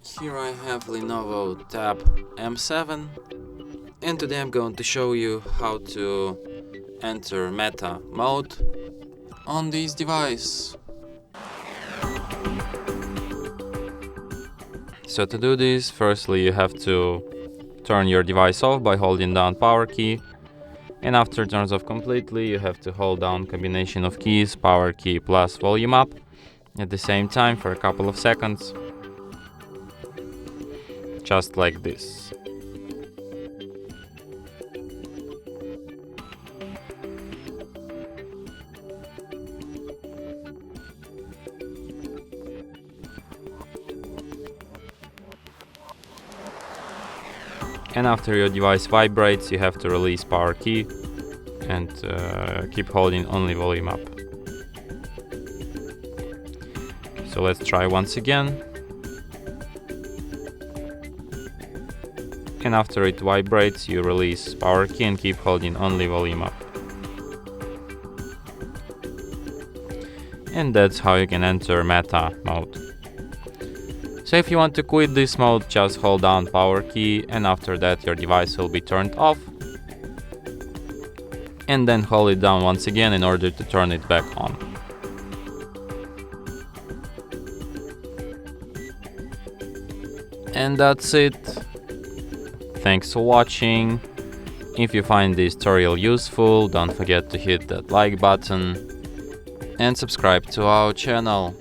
Here I have LENOVO Tab M7, and today I'm going to show you how to enter meta mode on this device. So to do this, firstly you have to turn your device off by holding down power key, and after it turns off completely you have to hold down combination of keys, power key plus volume up at the same time for a couple of seconds, just like this. And after your device vibrates, you have to release power key and keep holding only volume up. So let's try once again. And after it vibrates, you release power key and keep holding only volume up. And that's how you can enter meta mode. So if you want to quit this mode, just hold down power key, and after that your device will be turned off. And then hold it down once again in order to turn it back on. And that's it. Thanks for watching. If you find this tutorial useful, don't forget to hit that like button and subscribe to our channel.